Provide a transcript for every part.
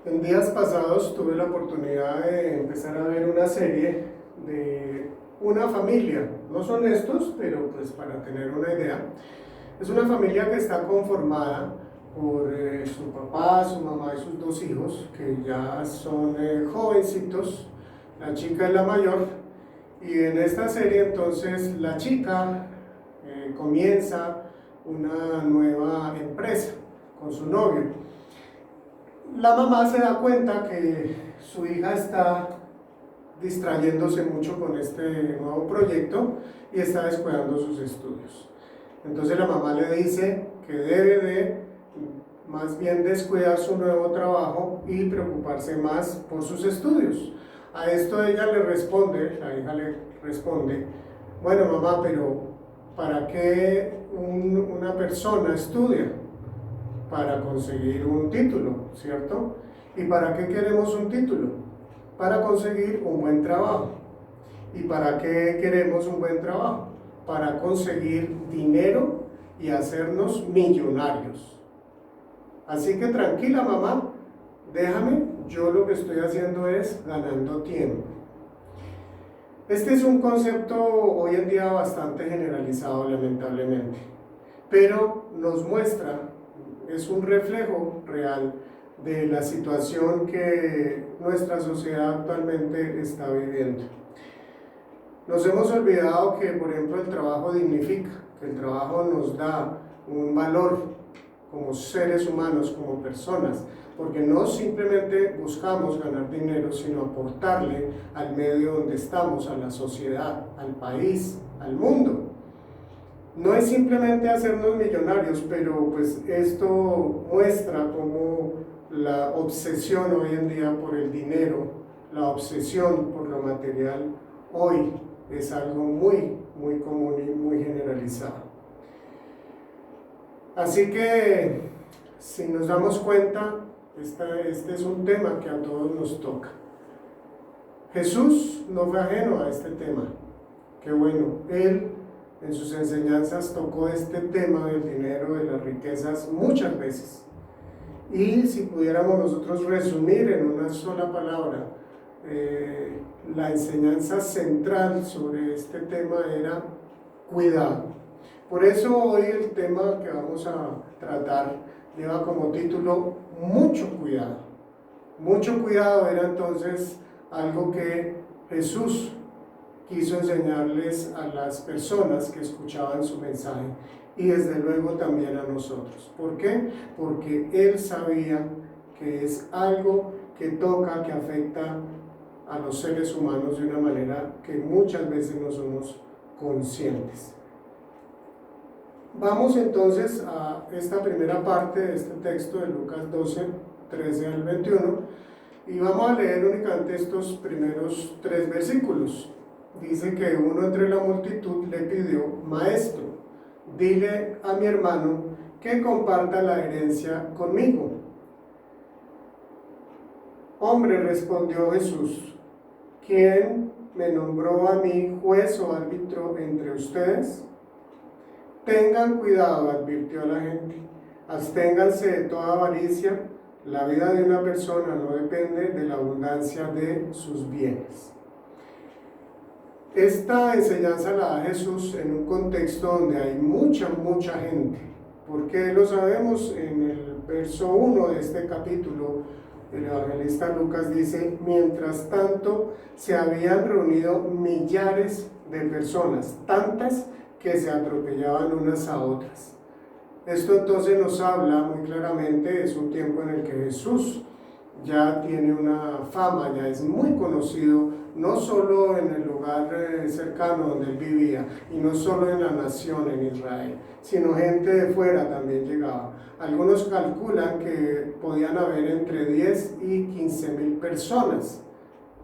En días pasados tuve la oportunidad de empezar a ver una serie de una familia. No son estos, pero pues para tener una idea. Es una familia que está conformada por su papá, su mamá y sus dos hijos, que ya son jovencitos. La chica es la mayor. Y en esta serie entonces la chica comienza una nueva empresa con su novio. La mamá se da cuenta que su hija está distrayéndose mucho con este nuevo proyecto y está descuidando sus estudios. Entonces la mamá le dice que debe de más bien descuidar su nuevo trabajo y preocuparse más por sus estudios. A esto ella le responde, la hija le responde, bueno mamá, pero ¿para qué una persona estudia? Para conseguir un título, ¿cierto? ¿Y para qué queremos un título? Para conseguir un buen trabajo. ¿Y para qué queremos un buen trabajo? Para conseguir dinero y hacernos millonarios. Así que tranquila mamá, déjame, yo lo que estoy haciendo es ganando tiempo. Este es un concepto hoy en día bastante generalizado, lamentablemente, pero nos muestra, es un reflejo real de la situación que nuestra sociedad actualmente está viviendo. Nos hemos olvidado que, por ejemplo, el trabajo dignifica, que el trabajo nos da un valor como seres humanos, como personas, porque no simplemente buscamos ganar dinero, sino aportarle al medio donde estamos, a la sociedad, al país, al mundo. No es simplemente hacernos millonarios, pero pues esto muestra cómo la obsesión hoy en día por el dinero, la obsesión por lo material, hoy es algo muy común y muy generalizado. Así que, si nos damos cuenta, este es un tema que a todos nos toca. Jesús no fue ajeno a este tema. Qué bueno, Él en sus enseñanzas tocó este tema del dinero, de las riquezas, muchas veces. Y si pudiéramos nosotros resumir en una sola palabra, la enseñanza central sobre este tema era cuidado. Por eso hoy el tema que vamos a tratar lleva como título mucho cuidado. Mucho cuidado era entonces algo que Jesús quiso enseñarles a las personas que escuchaban su mensaje y desde luego también a nosotros. ¿Por qué? Porque Él sabía que es algo que toca, que afecta a los seres humanos de una manera que muchas veces no somos conscientes. Vamos entonces a esta primera parte de este texto de Lucas 12, 13 al 21 y vamos a leer únicamente estos primeros 3 versículos. Dice que uno entre la multitud le pidió: Maestro, dile a mi hermano que comparta la herencia conmigo. Hombre, respondió Jesús, ¿quién me nombró a mí juez o árbitro entre ustedes? Tengan cuidado, advirtió a la gente, absténganse de toda avaricia, la vida de una persona no depende de la abundancia de sus bienes. Esta enseñanza la da Jesús en un contexto donde hay mucha gente, porque lo sabemos en el verso 1 de este capítulo. El evangelista Lucas dice: mientras tanto se habían reunido millares de personas, tantas que se atropellaban unas a otras. Esto entonces nos habla muy claramente, es un tiempo en el que Jesús ya tiene una fama, ya es muy conocido, no solo en el lugar cercano donde él vivía, y no solo en la nación, en Israel, sino gente de fuera también llegaba. Algunos calculan que podían haber entre 10 y 15,000 personas.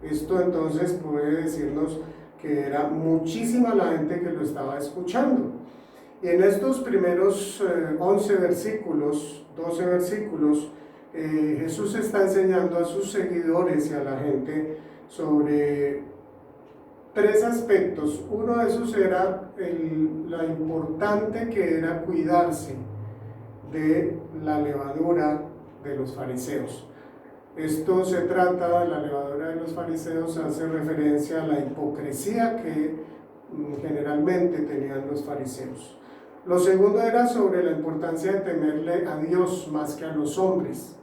Esto entonces puede decirnos que era muchísima la gente que lo estaba escuchando. Y en estos primeros 11 versículos, 12 versículos, Jesús está enseñando a sus seguidores y a la gente sobre 3 aspectos. Uno de esos era la importante que era cuidarse de la levadura de los fariseos. Esto se trata, la levadura de los fariseos hace referencia a la hipocresía que generalmente tenían los fariseos. Lo segundo era sobre la importancia de temerle a Dios más que a los hombres.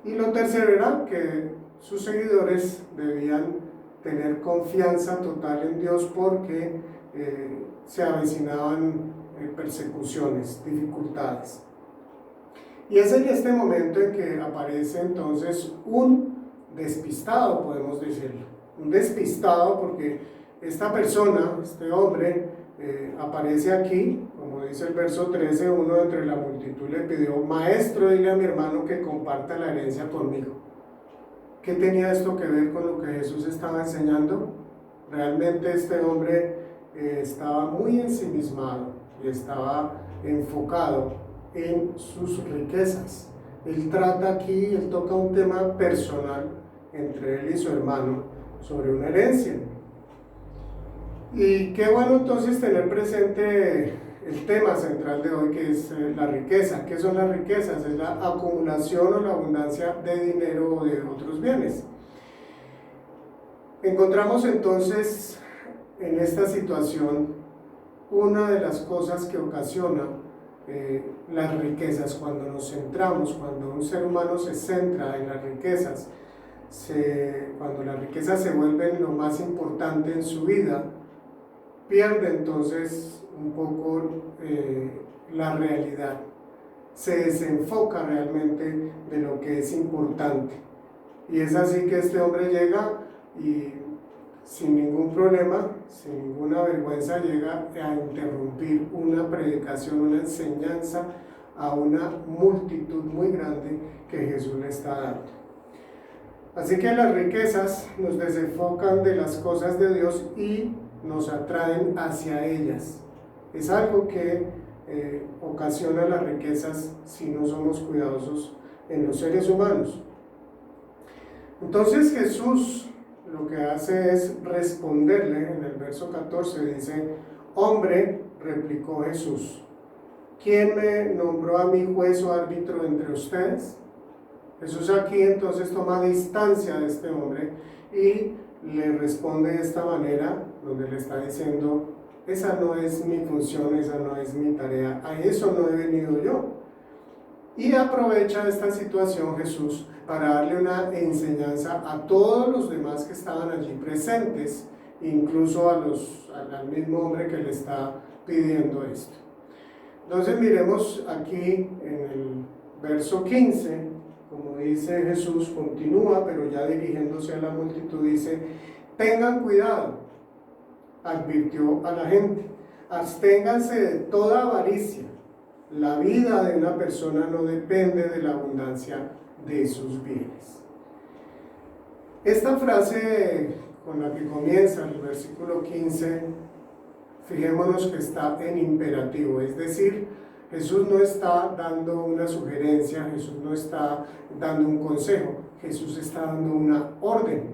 Y lo tercero era que sus seguidores debían tener confianza total en Dios porque se avecinaban persecuciones, dificultades. Y es en este momento en que aparece entonces un despistado, podemos decirlo. Un despistado porque esta persona, este hombre, aparece aquí, como dice el verso 13, uno entre la multitud le pidió: maestro, dile a mi hermano que comparta la herencia conmigo. ¿Qué tenía esto que ver con lo que Jesús estaba enseñando? Realmente este hombre estaba muy ensimismado y estaba enfocado en sus riquezas. Él trata aquí, él toca un tema personal entre él y su hermano sobre una herencia. Y qué bueno entonces tener presente el tema central de hoy, que es la riqueza. ¿Qué son las riquezas? Es la acumulación o la abundancia de dinero o de otros bienes. Encontramos entonces en esta situación una de las cosas que ocasiona las riquezas. Cuando nos centramos, cuando un ser humano se centra en las riquezas, cuando las riquezas se vuelven lo más importante en su vida, pierde entonces un poco la realidad, se desenfoca realmente de lo que es importante. Y es así que este hombre llega y sin ningún problema, sin ninguna vergüenza, llega a interrumpir una predicación, una enseñanza a una multitud muy grande que Jesús le está dando. Así que las riquezas nos desenfocan de las cosas de Dios y nos atraen hacia ellas. Es algo que ocasiona las riquezas si no somos cuidadosos en los seres humanos. Entonces Jesús lo que hace es responderle. En el verso 14 dice: hombre, replicó Jesús, ¿quién me nombró a mí juez o árbitro entre ustedes? Jesús aquí entonces toma distancia de este hombre y le responde de esta manera, donde le está diciendo: esa no es mi función, esa no es mi tarea, a eso no he venido yo. Y aprovecha esta situación Jesús para darle una enseñanza a todos los demás que estaban allí presentes, incluso al mismo hombre que le está pidiendo esto. Entonces miremos aquí en el verso 15, como dice Jesús, continúa, pero ya dirigiéndose a la multitud, dice: tengan cuidado, advirtió a la gente, absténganse de toda avaricia. La vida de una persona no depende de la abundancia de sus bienes. Esta frase con la que comienza el versículo 15, fijémonos que está en imperativo, es decir, Jesús no está dando una sugerencia, Jesús no está dando un consejo, Jesús está dando una orden.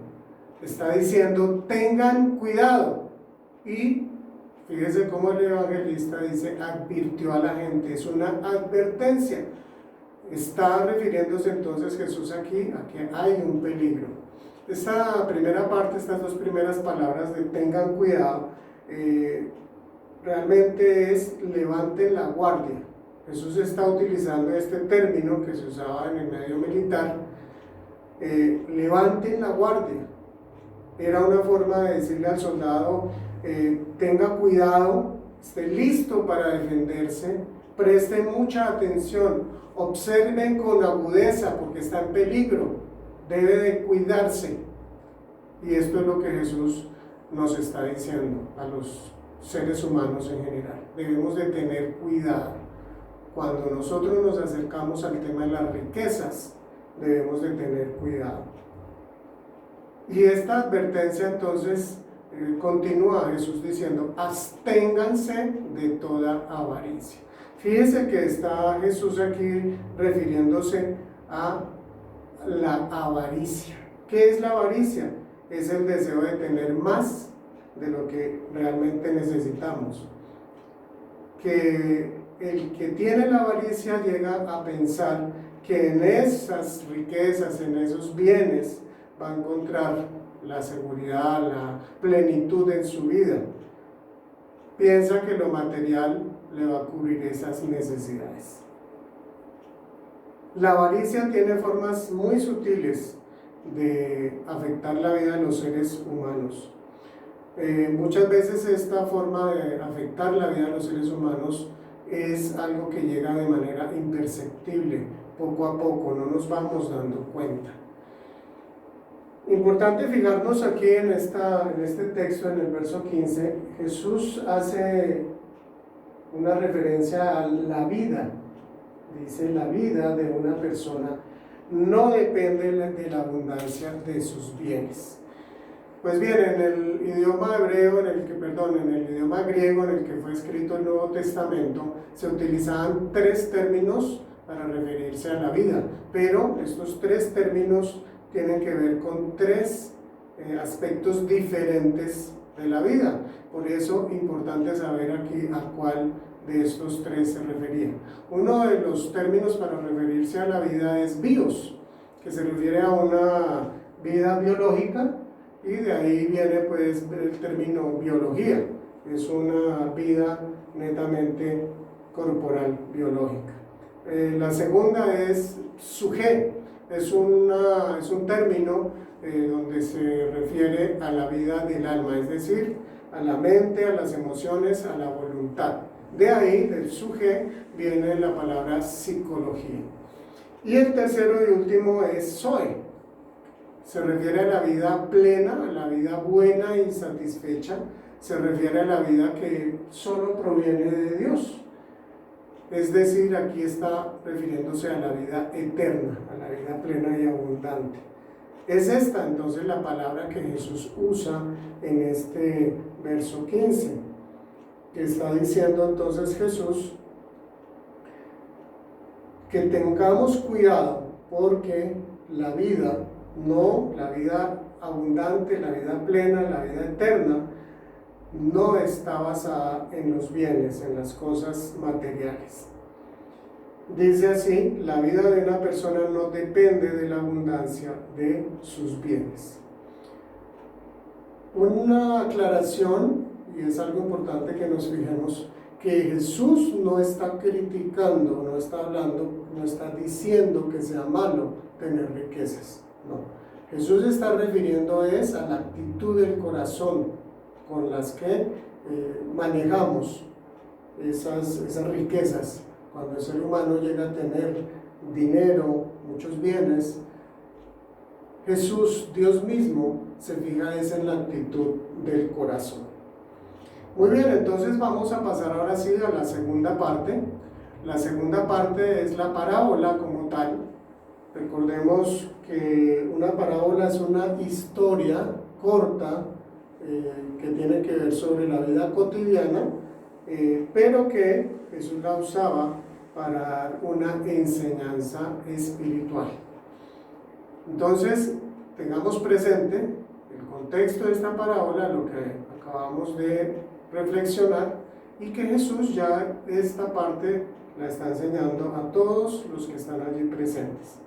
Está diciendo: tengan cuidado. Y fíjese cómo el evangelista dice: advirtió a la gente, es una advertencia. Está refiriéndose entonces Jesús aquí a que hay un peligro. Esta primera parte, estas dos primeras palabras de tengan cuidado, realmente es levanten la guardia. Jesús está utilizando este término que se usaba en el medio militar, levanten la guardia. Era una forma de decirle al soldado: tenga cuidado, esté listo para defenderse, preste mucha atención, observen con agudeza porque está en peligro, debe de cuidarse. Y esto es lo que Jesús nos está diciendo a los seres humanos en general. Debemos de tener cuidado. Cuando nosotros nos acercamos al tema de las riquezas, debemos de tener cuidado. Y esta advertencia entonces continúa Jesús diciendo: absténganse de toda avaricia. Fíjese que está Jesús aquí refiriéndose a la avaricia. ¿Qué es la avaricia? Es el deseo de tener más de lo que realmente necesitamos. Que el que tiene la avaricia llega a pensar que en esas riquezas, en esos bienes, va a encontrar la seguridad, la plenitud en su vida. Piensa que lo material le va a cubrir esas necesidades. La avaricia tiene formas muy sutiles de afectar la vida de los seres humanos. Muchas veces esta forma de afectar la vida de los seres humanos es algo que llega de manera imperceptible, poco a poco, no nos vamos dando cuenta. Importante fijarnos aquí en este texto, en el verso 15, Jesús hace una referencia a la vida. Dice, la vida de una persona no depende de la abundancia de sus bienes. Pues bien, en el idioma hebreo, en el idioma griego en el que fue escrito el Nuevo Testamento, se utilizaban 3 términos para referirse a la vida, pero estos 3 términos tienen que ver con 3 aspectos diferentes de la vida. Por eso, importante saber aquí a cuál de estos 3 se refería. Uno de los términos para referirse a la vida es bios, que se refiere a una vida biológica, y de ahí viene pues el término biología, es una vida netamente corporal, biológica. La segunda es suje, es un término donde se refiere a la vida del alma, es decir, a la mente, a las emociones, a la voluntad. De ahí, del suje, viene la palabra psicología. Y el tercero y último es zoe. Se refiere a la vida plena, a la vida buena y satisfecha. Se refiere a la vida que solo proviene de Dios. Es decir, aquí está refiriéndose a la vida eterna, a la vida plena y abundante. Es esta entonces la palabra que Jesús usa en este verso 15, que está diciendo entonces Jesús que tengamos cuidado porque la vida abundante, la vida plena, la vida eterna, no está basada en los bienes, en las cosas materiales. Dice así, la vida de una persona no depende de la abundancia de sus bienes. Una aclaración, y es algo importante que nos fijemos, que Jesús no está criticando, no está hablando, no está diciendo que sea malo tener riquezas. No, Jesús está refiriendo es a la actitud del corazón con las que manejamos esas riquezas. Cuando el ser humano llega a tener dinero, muchos bienes, Jesús, Dios mismo, se fija es en la actitud del corazón. Muy bien, entonces vamos a pasar ahora sí a la segunda parte. La segunda parte es la parábola como tal. Recordemos que una parábola es una historia corta que tiene que ver sobre la vida cotidiana, pero que Jesús la usaba para dar una enseñanza espiritual. Entonces, tengamos presente el contexto de esta parábola, lo que acabamos de reflexionar, y que Jesús ya esta parte la está enseñando a todos los que están allí presentes.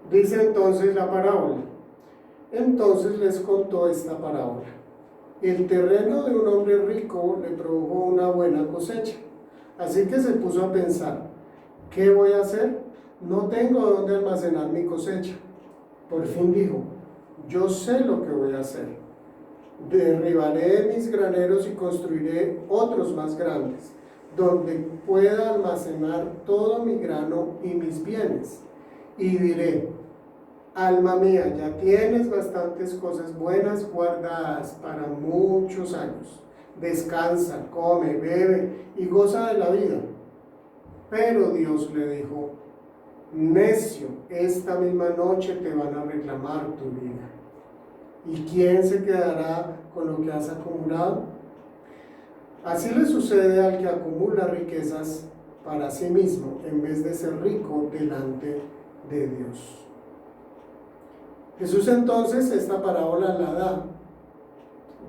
Dice entonces la parábola. Entonces les contó esta parábola. El terreno de un hombre rico le produjo una buena cosecha. Así que se puso a pensar, ¿qué voy a hacer? No tengo dónde almacenar mi cosecha. Por fin dijo, yo sé lo que voy a hacer. Derribaré mis graneros y construiré otros más grandes, donde pueda almacenar todo mi grano y mis bienes. Y diré, alma mía, ya tienes bastantes cosas buenas guardadas para muchos años. Descansa, come, bebe y goza de la vida. Pero Dios le dijo, necio, esta misma noche te van a reclamar tu vida. ¿Y quién se quedará con lo que has acumulado? Así le sucede al que acumula riquezas para sí mismo en vez de ser rico delante de Dios. Jesús entonces esta parábola la da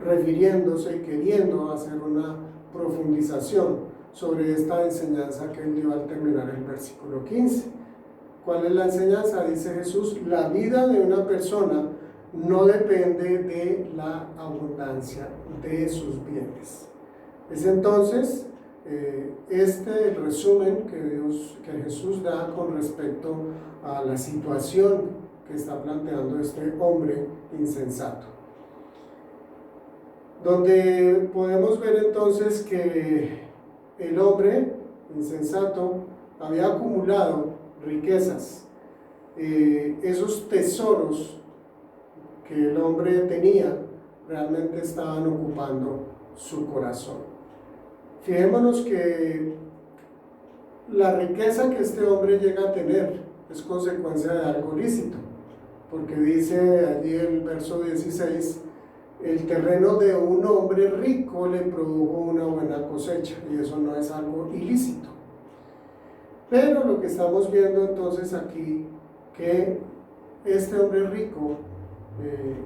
refiriéndose y queriendo hacer una profundización sobre esta enseñanza que él dio al terminar el versículo 15. ¿Cuál es la enseñanza? Dice Jesús, la vida de una persona no depende de la abundancia de sus bienes. Es entonces el resumen que Jesús da con respecto a la situación que está planteando este hombre insensato. Donde podemos ver entonces que el hombre insensato había acumulado riquezas, esos tesoros que el hombre tenía realmente estaban ocupando su corazón. Fijémonos que la riqueza que este hombre llega a tener es consecuencia de algo lícito, porque dice allí el verso 16, el terreno de un hombre rico le produjo una buena cosecha, y eso no es algo ilícito. Pero lo que estamos viendo entonces aquí, que este hombre rico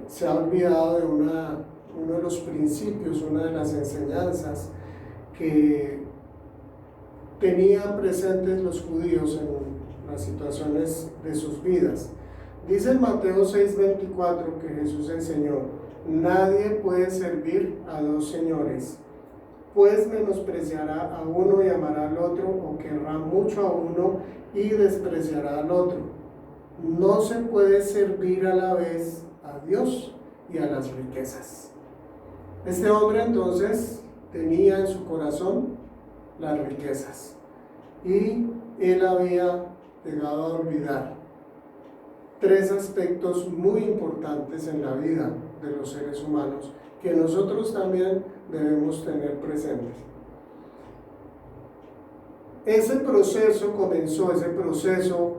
se ha olvidado de uno de los principios, una de las enseñanzas que tenían presentes los judíos en las situaciones de sus vidas. Dice en Mateo 6:24 que Jesús enseñó, nadie puede servir a dos señores, pues menospreciará a uno y amará al otro, o querrá mucho a uno y despreciará al otro. No se puede servir a la vez a Dios y a las riquezas. Este hombre entonces tenía en su corazón las riquezas y él había llegado a olvidar tres aspectos muy importantes en la vida de los seres humanos que nosotros también debemos tener presentes. Ese proceso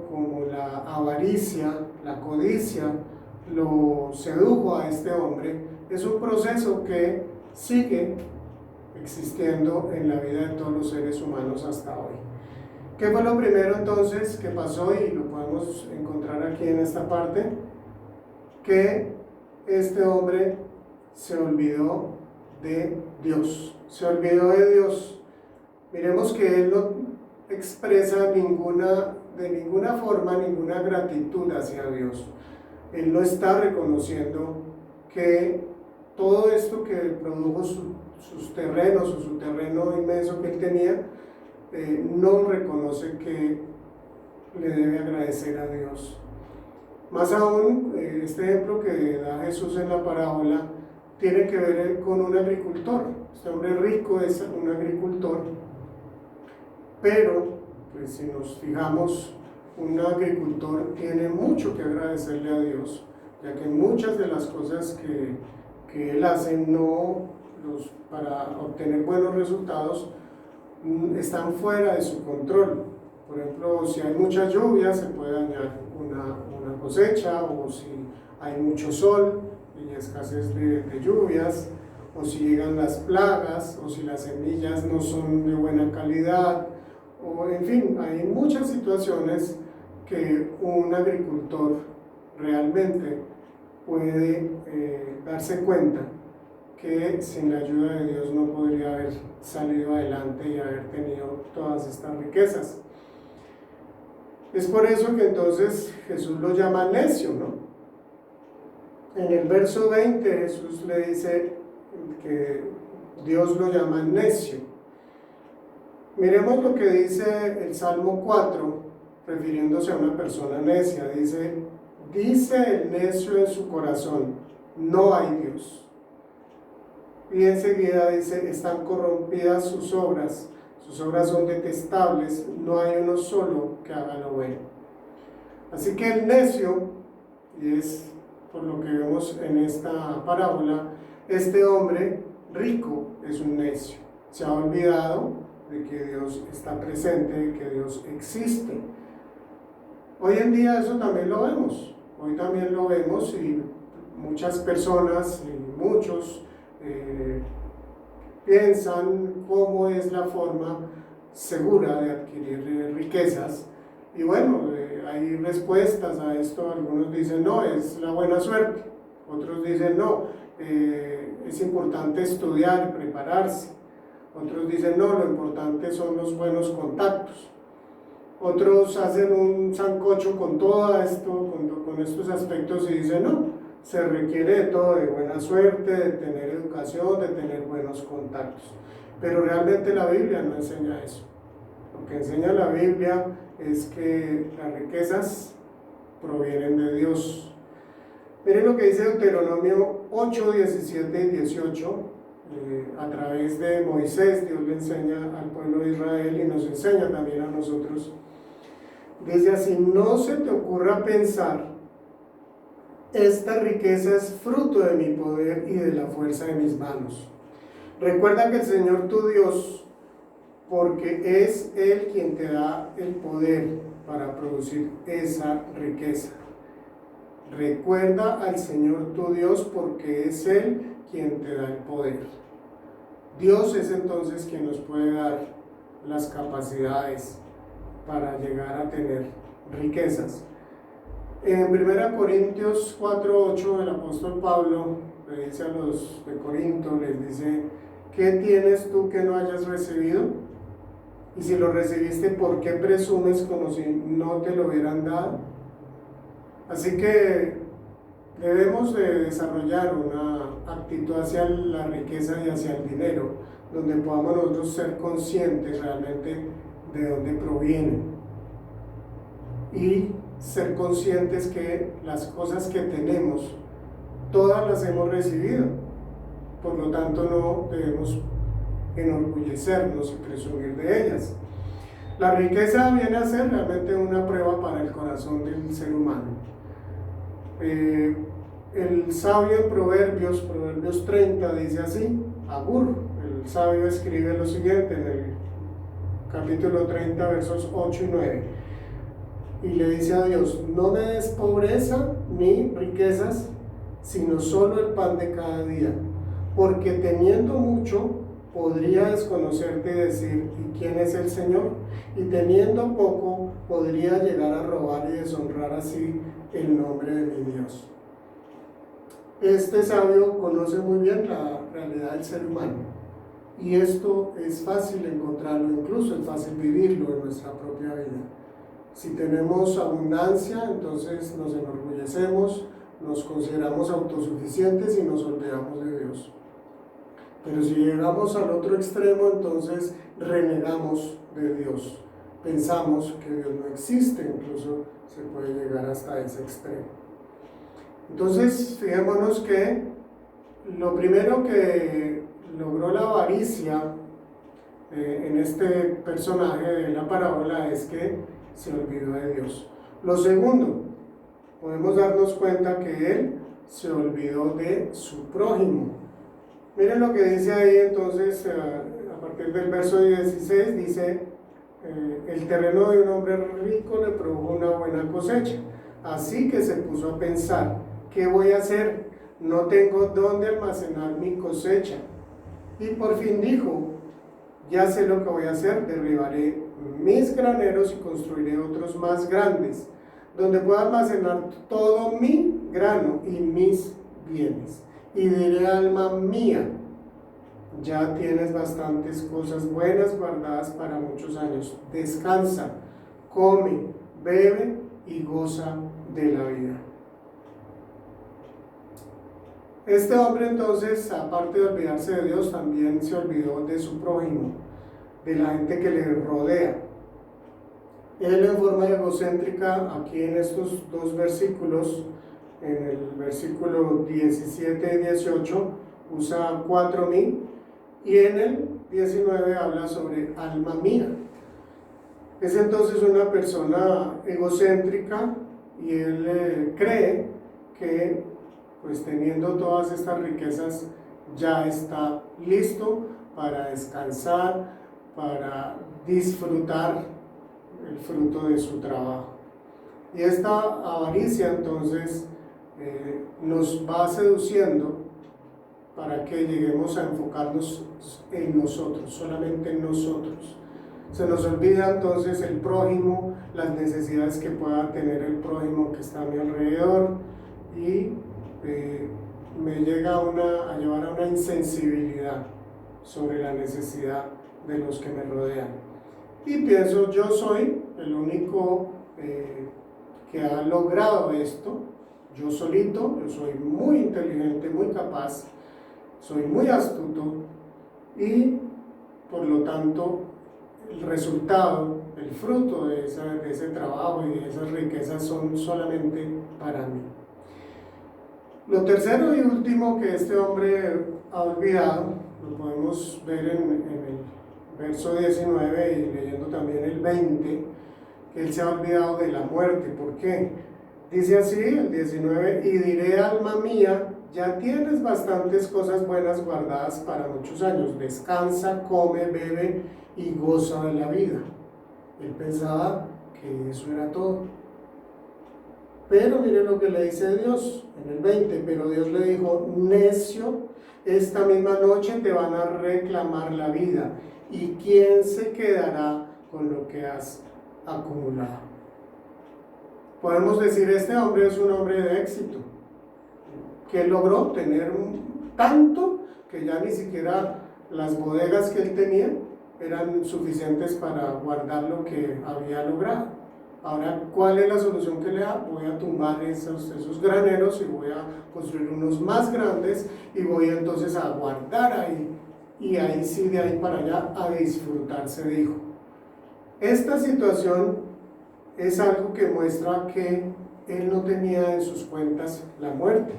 como la avaricia, la codicia, lo sedujo a este hombre, es un proceso que sigue existiendo en la vida de todos los seres humanos hasta hoy. ¿Qué fue lo primero entonces que pasó? Y lo podemos encontrar aquí en esta parte, que este hombre se olvidó de Dios. Se olvidó de Dios. Miremos que él no expresa de ninguna forma ninguna gratitud hacia Dios. Él no está reconociendo que todo esto que produjo sus terrenos o su terreno inmenso que él tenía, no reconoce que le debe agradecer a Dios. Más aún, este ejemplo que da Jesús en la parábola tiene que ver con un agricultor. Este hombre rico es un agricultor, pero pues si nos fijamos, un agricultor tiene mucho que agradecerle a Dios, ya que muchas de las cosas que él hace para obtener buenos resultados están fuera de su control. Por ejemplo, si hay mucha lluvia se puede dañar una cosecha, o si hay mucho sol y escasez de lluvias, o si llegan las plagas, o si las semillas no son de buena calidad, o en fin, hay muchas situaciones que un agricultor realmente puede darse cuenta que sin la ayuda de Dios no podría haber salido adelante y haber tenido todas estas riquezas. Es por eso que entonces Jesús lo llama necio, ¿no? En el verso 20 Jesús le dice que Dios lo llama necio. Miremos lo que dice el Salmo 4, refiriéndose a una persona necia. Dice el necio en su corazón, no hay Dios. Y enseguida dice, están corrompidas sus obras son detestables, no hay uno solo que haga lo bueno. Así que el necio, y es por lo que vemos en esta parábola, este hombre rico es un necio. Se ha olvidado de que Dios está presente, de que Dios existe. Hoy en día eso también lo vemos. Hoy también lo vemos y muchas personas y muchos piensan cómo es la forma segura de adquirir riquezas. Y bueno, hay respuestas a esto. Algunos dicen no, es la buena suerte. Otros dicen no, es importante estudiar y prepararse. Otros dicen no, lo importante son los buenos contactos. Otros hacen un sancocho con todo esto, con estos aspectos y dicen, no, se requiere de todo, de buena suerte, de tener educación, de tener buenos contactos. Pero realmente la Biblia no enseña eso. Lo que enseña la Biblia es que las riquezas provienen de Dios. Miren lo que dice Deuteronomio 8, 17 y 18. A través de Moisés, Dios le enseña al pueblo de Israel y nos enseña también a nosotros. Dice así: no se te ocurra pensar, esta riqueza es fruto de mi poder y de la fuerza de mis manos. Recuerda que el Señor tu Dios, porque es Él quien te da el poder para producir esa riqueza. Recuerda al Señor tu Dios, porque es Él quien te da el poder. Dios es entonces quien nos puede dar las capacidades para llegar a tener riquezas. En 1 Corintios 4:8 el apóstol Pablo le dice a los de Corinto, les dice: ¿qué tienes tú que no hayas recibido? Y si lo recibiste, ¿por qué presumes como si no te lo hubieran dado? Así que debemos de desarrollar una actitud hacia la riqueza y hacia el dinero, donde podamos nosotros ser conscientes realmente de dónde provienen y ser conscientes que las cosas que tenemos, todas las hemos recibido. Por lo tanto, no debemos enorgullecernos y presumir de ellas. La riqueza viene a ser realmente una prueba para el corazón del ser humano. El sabio en Proverbios 30 dice así, Agur, el sabio escribe lo siguiente en el capítulo 30, versos 8 y 9, y le dice a Dios: no me des pobreza ni riquezas, sino solo el pan de cada día, porque teniendo mucho podría desconocerte y decir: ¿y quién es el Señor? Y teniendo poco podría llegar a robar y deshonrar así el nombre de mi Dios. Este sabio conoce muy bien la realidad del ser humano, y esto es fácil encontrarlo, incluso es fácil vivirlo en nuestra propia vida. Si tenemos abundancia, entonces nos enorgullecemos, nos consideramos autosuficientes y nos olvidamos de Dios. Pero si llegamos al otro extremo, entonces renegamos de Dios. Pensamos que Dios no existe, incluso se puede llegar hasta ese extremo. Entonces, fijémonos que lo primero que logró la avaricia en este personaje de la parábola es que se olvidó de Dios. Lo segundo, podemos darnos cuenta que él se olvidó de su prójimo. Miren lo que dice ahí entonces, a partir del verso 16, dice: el terreno de un hombre rico le produjo una buena cosecha, así que se puso a pensar: ¿qué voy a hacer? No tengo dónde almacenar mi cosecha. Y por fin dijo: ya sé lo que voy a hacer, derribaré mis graneros y construiré otros más grandes, donde pueda almacenar todo mi grano y mis bienes. Y diré: alma mía, ya tienes bastantes cosas buenas guardadas para muchos años. Descansa, come, bebe y goza de la vida. Este hombre entonces, aparte de olvidarse de Dios, también se olvidó de su prójimo, de la gente que le rodea. Él, en forma egocéntrica, aquí en estos dos versículos, en el versículo 17 y 18, usa 4.000, y en el 19 habla sobre alma mía. Es entonces una persona egocéntrica, y él cree que, pues teniendo todas estas riquezas, ya está listo para descansar, para disfrutar el fruto de su trabajo. Y esta avaricia entonces nos va seduciendo para que lleguemos a enfocarnos en nosotros, solamente en nosotros. Se nos olvida entonces el prójimo, las necesidades que pueda tener el prójimo que está a mi alrededor, y me llega a llevar a una insensibilidad sobre la necesidad de los que me rodean. Y pienso: yo soy el único que ha logrado esto. Yo solito, yo soy muy inteligente, muy capaz, soy muy astuto y por lo tanto el resultado, el fruto de ese trabajo y de esas riquezas son solamente para mí. Lo tercero y último que este hombre ha olvidado, lo podemos ver en el verso 19 y leyendo también el 20, que él se ha olvidado de la muerte. ¿Por qué? Dice así, el 19, y diré, alma mía, ya tienes bastantes cosas buenas guardadas para muchos años, descansa, come, bebe y goza de la vida. Él pensaba que eso era todo. Pero mire lo que le dice Dios en el 20, pero Dios le dijo, necio, esta misma noche te van a reclamar la vida, ¿y quién se quedará con lo que has acumulado? Podemos decir, este hombre es un hombre de éxito, que logró tener tanto que ya ni siquiera las bodegas que él tenía eran suficientes para guardar lo que había logrado. Ahora, ¿cuál es la solución que le da? Voy a tumbar esos graneros y voy a construir unos más grandes y voy entonces a guardar ahí. Y ahí sí, de ahí para allá, a disfrutar, se dijo. Esta situación es algo que muestra que él no tenía en sus cuentas la muerte.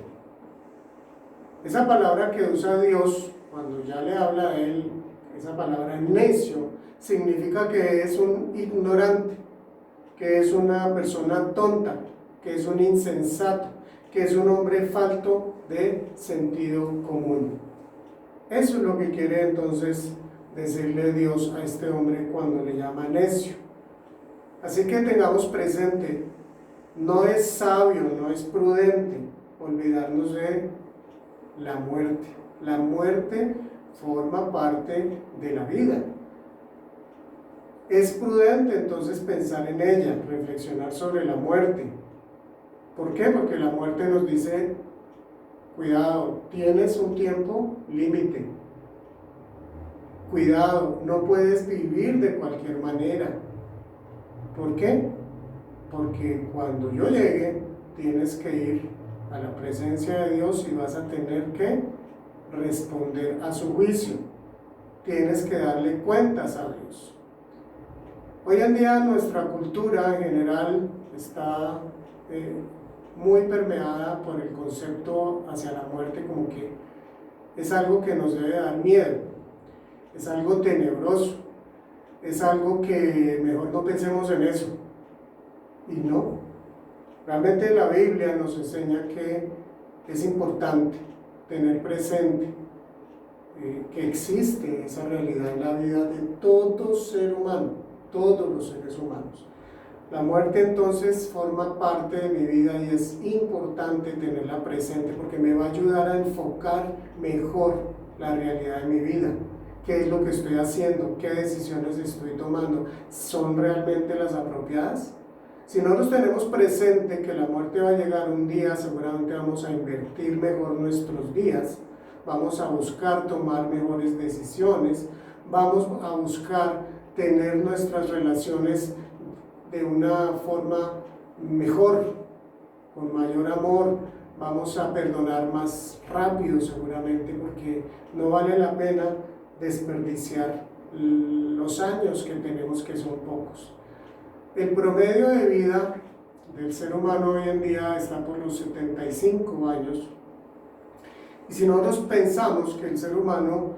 Esa palabra que usa Dios cuando ya le habla a él, esa palabra necio, significa que es un ignorante, que es una persona tonta, que es un insensato, que es un hombre falto de sentido común. Eso es lo que quiere entonces decirle Dios a este hombre cuando le llama necio. Así que tengamos presente, no es sabio, no es prudente olvidarnos de la muerte. La muerte forma parte de la vida. Es prudente entonces pensar en ella, reflexionar sobre la muerte. ¿Por qué? Porque la muerte nos dice, cuidado, tienes un tiempo límite. Cuidado, no puedes vivir de cualquier manera. ¿Por qué? Porque cuando yo llegue, tienes que ir a la presencia de Dios y vas a tener que responder a su juicio. Tienes que darle cuentas a Dios. Hoy en día nuestra cultura en general está muy permeada por el concepto hacia la muerte, como que es algo que nos debe dar miedo, es algo tenebroso, es algo que mejor no pensemos en eso. Y no, realmente la Biblia nos enseña que es importante tener presente que existe esa realidad en la vida de todo ser humano, todos los seres humanos. La muerte entonces forma parte de mi vida y es importante tenerla presente porque me va a ayudar a enfocar mejor la realidad de mi vida. ¿Qué es lo que estoy haciendo? ¿Qué decisiones estoy tomando? ¿Son realmente las apropiadas? Si nosotros tenemos presente que la muerte va a llegar un día, seguramente vamos a invertir mejor nuestros días, vamos a buscar tomar mejores decisiones, vamos a buscar tener nuestras relaciones de una forma mejor, con mayor amor, vamos a perdonar más rápido seguramente, porque no vale la pena desperdiciar los años que tenemos, que son pocos. El promedio de vida del ser humano hoy en día está por los 75 años. Y si nosotros pensamos que el ser humano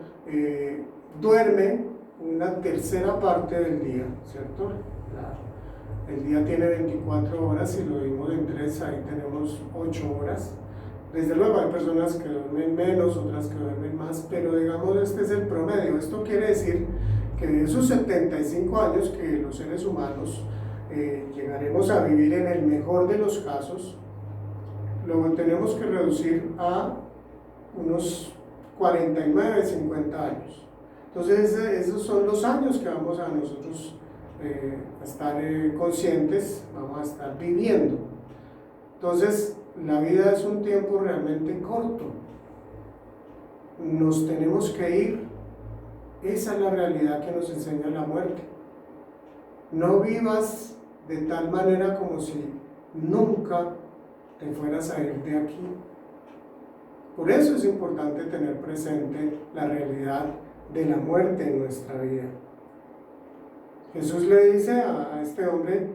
duerme una tercera parte del día, ¿cierto? El día tiene 24 horas, si lo dividimos en 3, ahí tenemos 8 horas. Desde luego hay personas que duermen menos, otras que duermen más, pero digamos este es el promedio. Esto quiere decir que de esos 75 años que los seres humanos llegaremos a vivir en el mejor de los casos, lo tenemos que reducir a unos 49, 50 años. Entonces esos son los años que vamos a nosotros a estar conscientes, vamos a estar viviendo. Entonces la vida es un tiempo realmente corto, nos tenemos que ir, esa es la realidad que nos enseña la muerte. No vivas de tal manera como si nunca te fueras a ir de aquí. Por eso es importante tener presente la realidad de la muerte en nuestra vida. Jesús le dice a este hombre,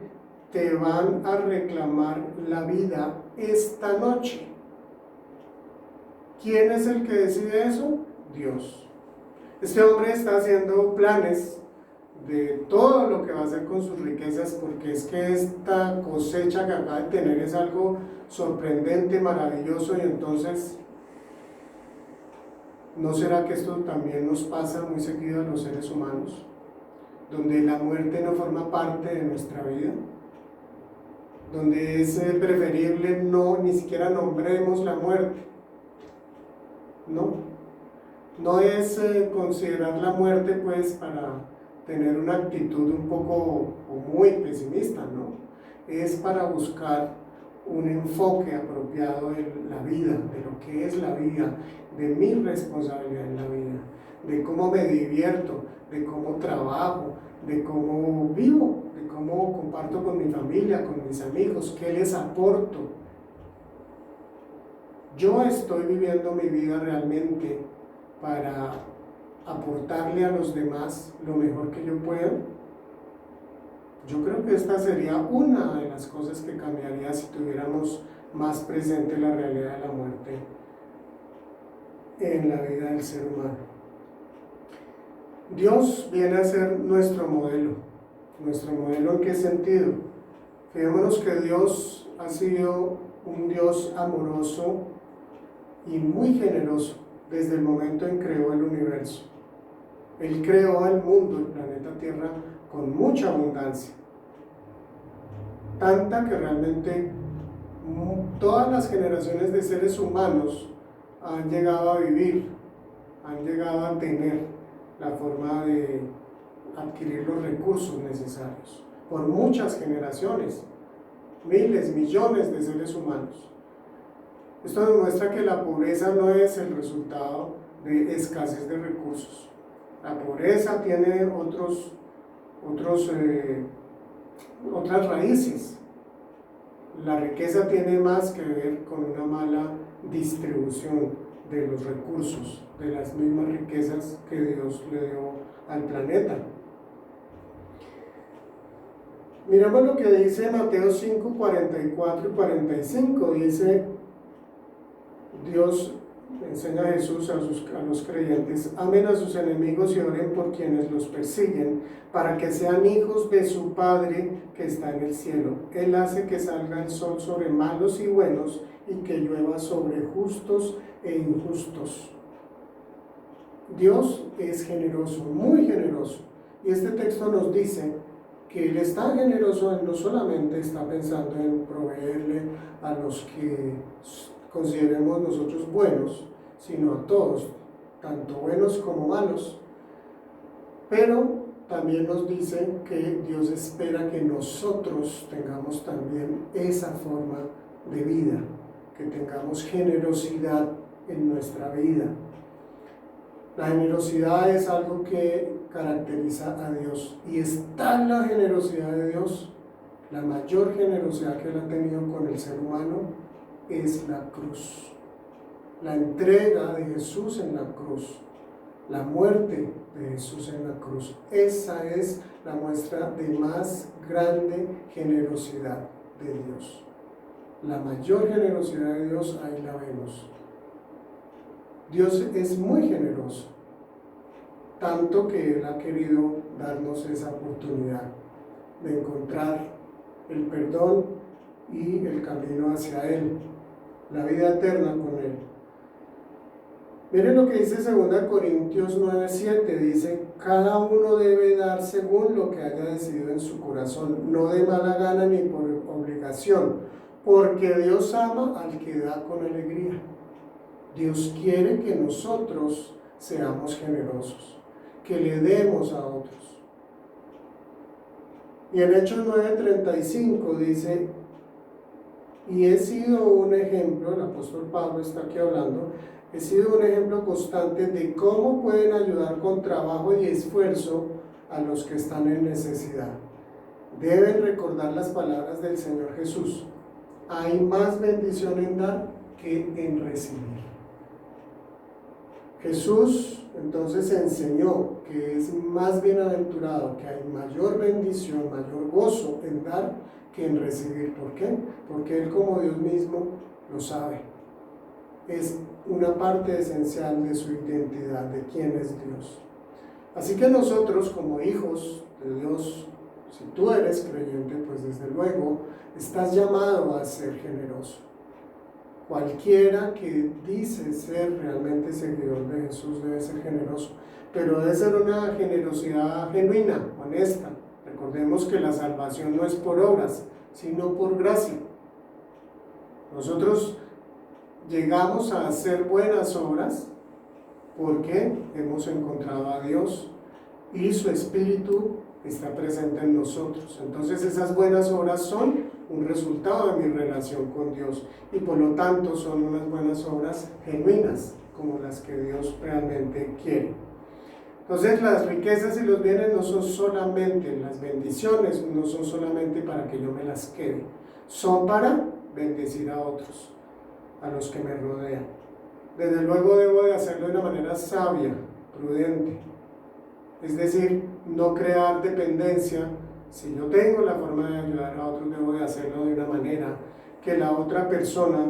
te van a reclamar la vida esta noche. ¿Quién es el que decide eso? Dios. Este hombre está haciendo planes de todo lo que va a hacer con sus riquezas, porque es que esta cosecha que acaba de tener es algo sorprendente, maravilloso, y entonces, ¿no será que esto también nos pasa muy seguido a los seres humanos? Donde la muerte no forma parte de nuestra vida, donde es preferible ni siquiera nombremos la muerte. No es considerar la muerte pues para tener una actitud un poco o muy pesimista, ¿no? Es para buscar un enfoque apropiado de la vida, de lo que es la vida, de mi responsabilidad en la vida, de cómo me divierto, de cómo trabajo, de cómo vivo, de cómo comparto con mi familia, con mis amigos, qué les aporto. Yo estoy viviendo mi vida realmente para aportarle a los demás lo mejor que yo puedo. Yo creo que esta sería una de las cosas que cambiaría si tuviéramos más presente la realidad de la muerte en la vida del ser humano. Dios viene a ser nuestro modelo. ¿Nuestro modelo en qué sentido? Fijémonos que Dios ha sido un Dios amoroso y muy generoso desde el momento en que creó el universo. Él creó el mundo, el planeta Tierra, con mucha abundancia. Tanta que realmente todas las generaciones de seres humanos han llegado a vivir, han llegado a tener la forma de adquirir los recursos necesarios. Por muchas generaciones, miles, millones de seres humanos. Esto demuestra que la pobreza no es el resultado de escasez de recursos. La pobreza tiene otras raíces. La riqueza tiene más que ver con una mala distribución de los recursos, de las mismas riquezas que Dios le dio al planeta. Miramos lo que dice Mateo 5, 44 y 45. Dice, Dios enseña a Jesús a los creyentes, amen a sus enemigos y oren por quienes los persiguen, para que sean hijos de su Padre que está en el cielo. Él hace que salga el sol sobre malos y buenos y que llueva sobre justos e injustos. Dios es generoso, muy generoso. Y este texto nos dice que Él es tan generoso, Él no solamente está pensando en proveerle a los que consideremos nosotros buenos, sino a todos, tanto buenos como malos. Pero también nos dice que Dios espera que nosotros tengamos también esa forma de vida, que tengamos generosidad en nuestra vida. La generosidad es algo que caracteriza a Dios, y es tal la generosidad de Dios, la mayor generosidad que Él ha tenido con el ser humano es la cruz, la entrega de Jesús en la cruz, la muerte de Jesús en la cruz. Esa es la muestra de más grande generosidad de Dios. La mayor generosidad de Dios, ahí la vemos. Dios es muy generoso, tanto que Él ha querido darnos esa oportunidad de encontrar el perdón y el camino hacia Él, la vida eterna con Él. Miren lo que dice 2 Corintios 9:7, dice, cada uno debe dar según lo que haya decidido en su corazón, no de mala gana ni por obligación, porque Dios ama al que da con alegría. Dios quiere que nosotros seamos generosos, que le demos a otros. Y en Hechos 9:35 dice, y he sido un ejemplo, el apóstol Pablo está aquí hablando, he sido un ejemplo constante de cómo pueden ayudar con trabajo y esfuerzo a los que están en necesidad. deben recordar las palabras del Señor Jesús. Hay más bendición en dar que en recibir. Jesús entonces enseñó que es más bienaventurado, que hay mayor bendición, mayor gozo en dar que en recibir. ¿Por qué? Porque Él, como Dios mismo, lo sabe. Es una parte esencial de su identidad, de quién es Dios. Así que nosotros, como hijos de Dios, si tú eres creyente, pues desde luego estás llamado a ser generoso. Cualquiera que dice ser realmente seguidor de Jesús debe ser generoso, pero debe ser una generosidad genuina, honesta. Recordemos que la salvación no es por obras, sino por gracia. Nosotros llegamos a hacer buenas obras porque hemos encontrado a Dios y su Espíritu está presente en nosotros. Entonces esas buenas obras son un resultado de mi relación con Dios y por lo tanto son unas buenas obras genuinas, como las que Dios realmente quiere. Entonces las riquezas y los bienes no son solamente, las bendiciones no son solamente para que yo me las quede, son para bendecir a otros, a los que me rodean. Desde luego debo de hacerlo de una manera sabia, prudente, es decir, no crear dependencia. Si yo tengo la forma de ayudar a otros, debo de hacerlo de una manera que la otra persona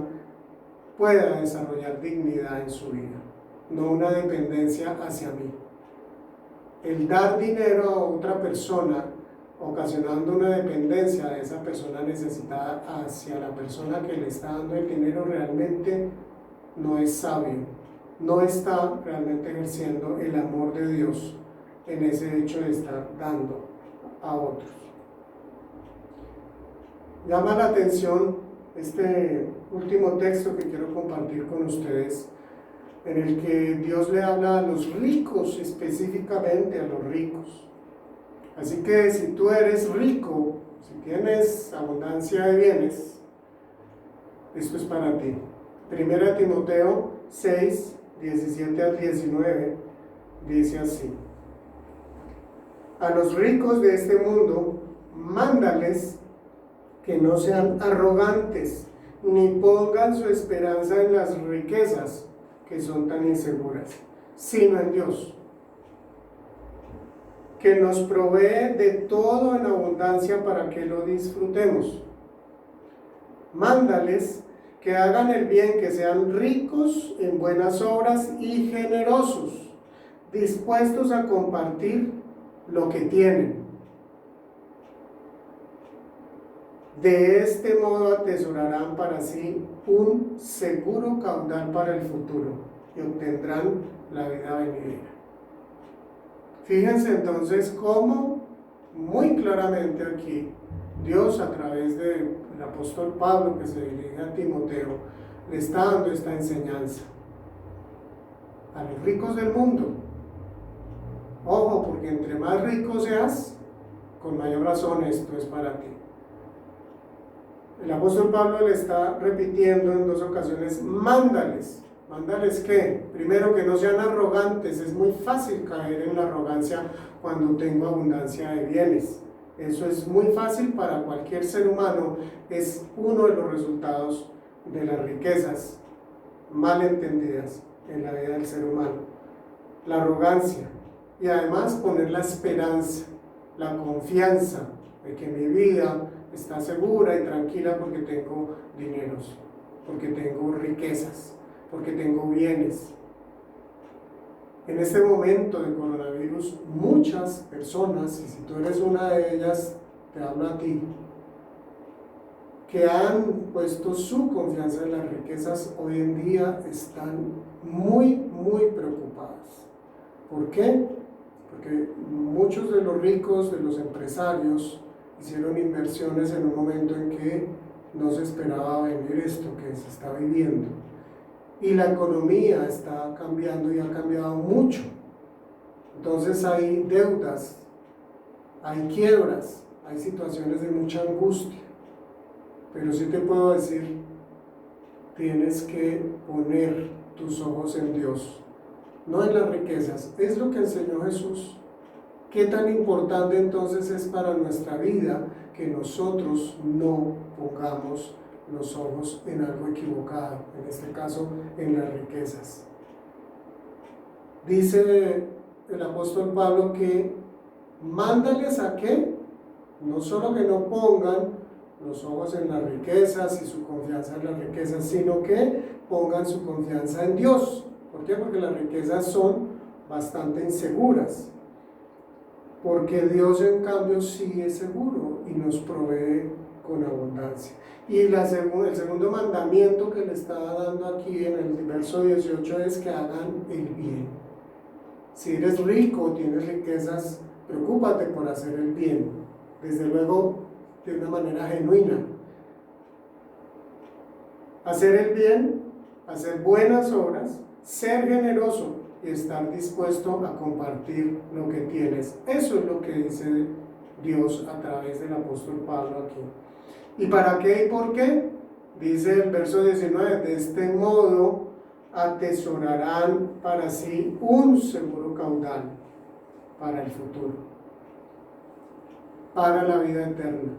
pueda desarrollar dignidad en su vida, no una dependencia hacia mí. El dar dinero a otra persona, ocasionando una dependencia de esa persona necesitada hacia la persona que le está dando el dinero, realmente no es sabio, no está realmente ejerciendo el amor de Dios en ese hecho de estar dando a otros. Llama la atención este último texto que quiero compartir con ustedes, en el que Dios le habla a los ricos, específicamente a los ricos. Así que si tú eres rico, si tienes abundancia de bienes, esto es para ti. 1 Timoteo 6, 17 al 19, dice así: a los ricos de este mundo, mándales que no sean arrogantes, ni pongan su esperanza en las riquezas, que son tan inseguras, sino en Dios, que nos provee de todo en abundancia para que lo disfrutemos. Mándales que hagan el bien, que sean ricos en buenas obras y generosos, dispuestos a compartir lo que tienen. De este modo atesorarán para sí un seguro caudal para el futuro y obtendrán la vida venidera. Fíjense entonces cómo muy claramente aquí Dios, a través del apóstol Pablo, que se dirige a Timoteo, le está dando esta enseñanza a los ricos del mundo. Ojo, porque entre más rico seas, con mayor razón esto es para ti. El apóstol Pablo le está repitiendo en 2 ocasiones: mándales. ¿Mándales qué? Primero, que no sean arrogantes. Es muy fácil caer en la arrogancia cuando tengo abundancia de bienes. Eso es muy fácil para cualquier ser humano. Es uno de los resultados de las riquezas mal entendidas en la vida del ser humano. La arrogancia. Y además poner la esperanza, la confianza de que mi vida está segura y tranquila porque tengo dineros, porque tengo riquezas, porque tengo bienes. En este momento de coronavirus, muchas personas, y si tú eres una de ellas, te hablo a ti, que han puesto su confianza en las riquezas, hoy en día están muy preocupadas. ¿Por qué? Porque muchos de los ricos, de los empresarios, hicieron inversiones en un momento en que no se esperaba venir esto que se está viviendo. Y la economía está cambiando y ha cambiado mucho. Entonces hay deudas, hay quiebras, hay situaciones de mucha angustia. Pero sí te puedo decir, tienes que poner tus ojos en Dios, no en las riquezas. Es lo que enseñó Jesús. ¿Qué tan importante entonces es para nuestra vida que nosotros no pongamos los ojos en algo equivocado, en este caso en las riquezas? Dice el apóstol Pablo que mándales a que no solo que no pongan los ojos en las riquezas y su confianza en las riquezas, sino que pongan su confianza en Dios. ¿Por qué? Porque las riquezas son bastante inseguras. Porque Dios en cambio sí es seguro y nos provee con abundancia. Y el segundo mandamiento que le está dando aquí en el verso 18 es que hagan el bien. Si eres rico, tienes riquezas, preocúpate por hacer el bien, desde luego de una manera genuina. Hacer el bien, hacer buenas obras, ser generoso y estar dispuesto a compartir lo que tienes. Eso es lo que dice Dios a través del apóstol Pablo aquí. ¿Y para qué y por qué? Dice el verso 19, de este modo atesorarán para sí un seguro caudal para el futuro, para la vida eterna.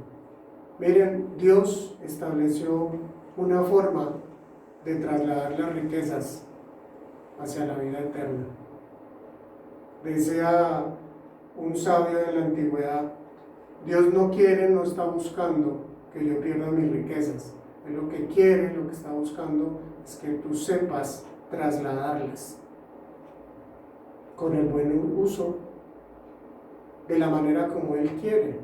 Miren, Dios estableció una forma de trasladar las riquezas hacia la vida eterna. Decía un sabio de la antigüedad, Dios no quiere, no está buscando que yo pierda mis riquezas. Él lo que quiere, lo que está buscando es que tú sepas trasladarlas con el buen uso, de la manera como Él quiere.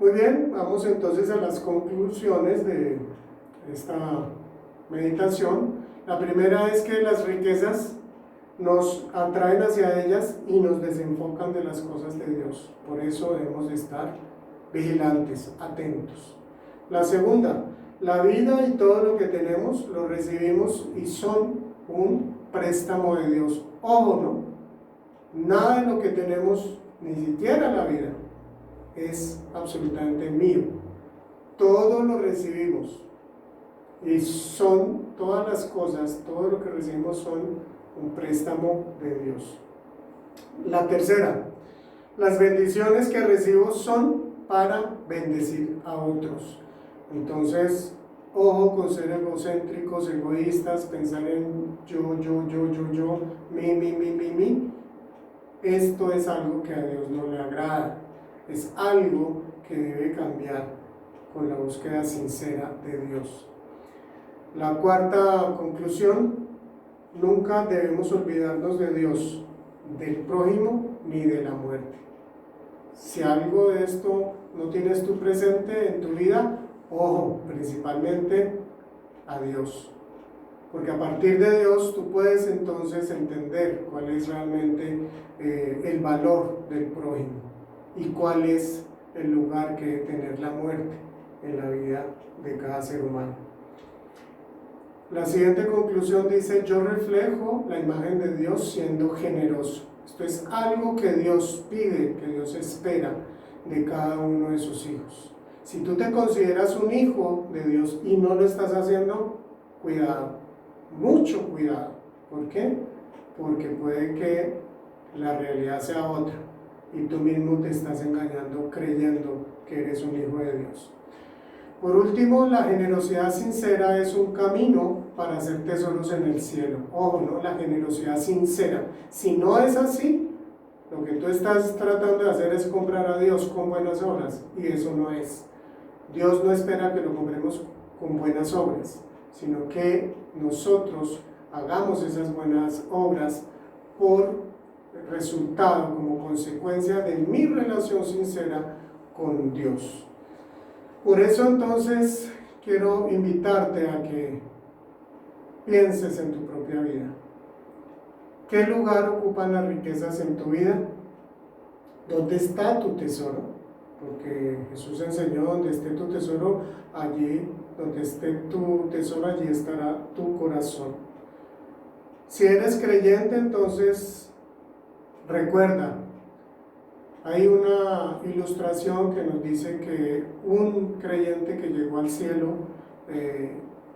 Muy bien, vamos entonces a las conclusiones de esta meditación. La primera es que las riquezas nos atraen hacia ellas y nos desenfocan de las cosas de Dios. Por eso debemos de estar vigilantes, atentos. La segunda, la vida y todo lo que tenemos lo recibimos y son un préstamo de Dios. Ojo, ¿no? Nada de lo que tenemos, ni siquiera la vida, es absolutamente mío. Todo lo recibimos y son todas las cosas, todo lo que recibimos son un préstamo de Dios. La tercera, las bendiciones que recibo son para bendecir a otros. Entonces, ojo con ser egocéntricos, egoístas, pensar en yo, mi. Esto es algo que a Dios no le agrada. Es algo que debe cambiar con la búsqueda sincera de Dios. La cuarta conclusión, nunca debemos olvidarnos de Dios, del prójimo ni de la muerte. Si algo de esto no tienes tú presente en tu vida, ojo, principalmente a Dios. Porque a partir de Dios tú puedes entonces entender cuál es realmente el valor del prójimo y cuál es el lugar que debe tener la muerte en la vida de cada ser humano. La siguiente conclusión dice, yo reflejo la imagen de Dios siendo generoso. Esto es algo que Dios pide, que Dios espera de cada uno de sus hijos. Si tú te consideras un hijo de Dios y no lo estás haciendo, cuidado, mucho cuidado. ¿Por qué? Porque puede que la realidad sea otra y tú mismo te estás engañando creyendo que eres un hijo de Dios. Por último, la generosidad sincera es un camino para hacer tesoros en el cielo. Ojo, ¿no? La generosidad sincera. Si no es así, lo que tú estás tratando de hacer es comprar a Dios con buenas obras, y eso no es. Dios no espera que lo compremos con buenas obras, sino que nosotros hagamos esas buenas obras por resultado, como consecuencia de mi relación sincera con Dios. Por eso entonces quiero invitarte a que pienses en tu propia vida. ¿Qué lugar ocupan las riquezas en tu vida? ¿Dónde está tu tesoro? Porque Jesús enseñó, donde esté tu tesoro, allí, donde esté tu tesoro, allí estará tu corazón. Si eres creyente, entonces recuerda, hay una ilustración que nos dice que un creyente que llegó al cielo,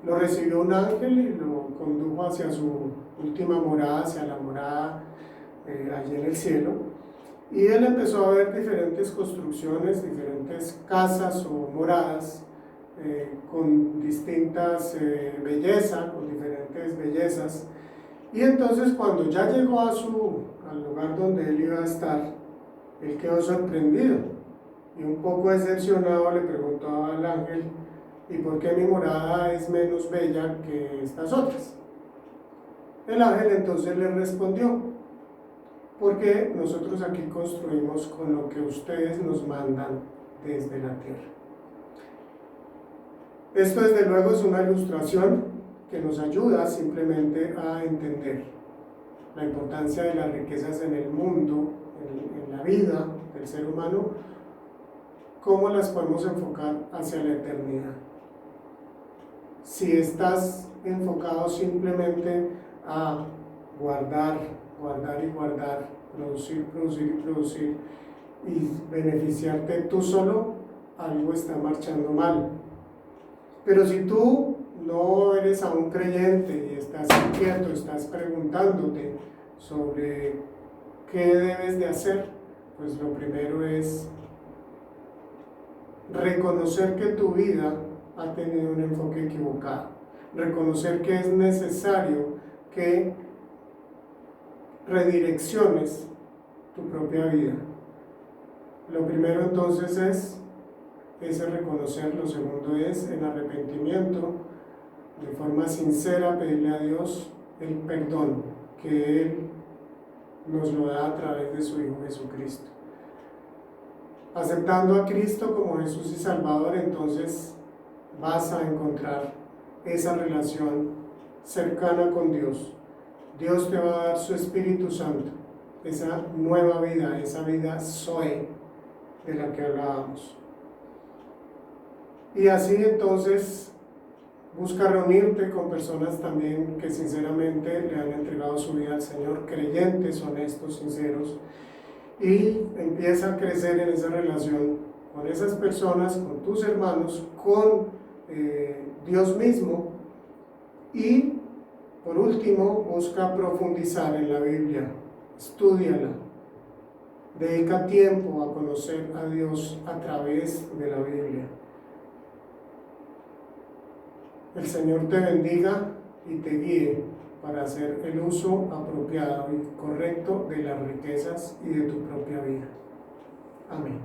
lo recibió un ángel y lo condujo hacia su última morada, hacia la morada allí en el cielo. Y él empezó a ver diferentes construcciones, diferentes casas o moradas con distintas bellezas, con diferentes bellezas. Y entonces cuando ya llegó al lugar donde él iba a estar, él quedó sorprendido y un poco decepcionado le preguntó al ángel: ¿y por qué mi morada es menos bella que estas otras? El ángel entonces le respondió: porque nosotros aquí construimos con lo que ustedes nos mandan desde la tierra. Esto desde luego es una ilustración que nos ayuda simplemente a entender la importancia de las riquezas en el mundo, en la vida del ser humano, cómo las podemos enfocar hacia la eternidad. Si estás enfocado simplemente a guardar y guardar, producir y producir y beneficiarte tú solo, algo está marchando mal. Pero si tú no eres aún creyente y estás inquieto, estás preguntándote sobre qué debes de hacer, pues lo primero es reconocer que tu vida ha tenido un enfoque equivocado, reconocer que es necesario que redirecciones tu propia vida. Lo primero entonces es ese reconocer, lo segundo es el arrepentimiento, de forma sincera pedirle a Dios el perdón que Él nos lo da a través de su Hijo Jesucristo. Aceptando a Cristo como Jesús y Salvador, entonces vas a encontrar esa relación cercana con Dios. Dios te va a dar su Espíritu Santo, esa nueva vida, esa vida Zoe de la que hablábamos. Y así entonces busca reunirte con personas también que sinceramente le han entregado su vida al Señor, creyentes, honestos, sinceros, y empieza a crecer en esa relación con esas personas, con tus hermanos, con Dios mismo. Y por último, busca profundizar en la Biblia, estúdiala, dedica tiempo a conocer a Dios a través de la Biblia. El Señor te bendiga y te guíe para hacer el uso apropiado y correcto de las riquezas y de tu propia vida. Amén.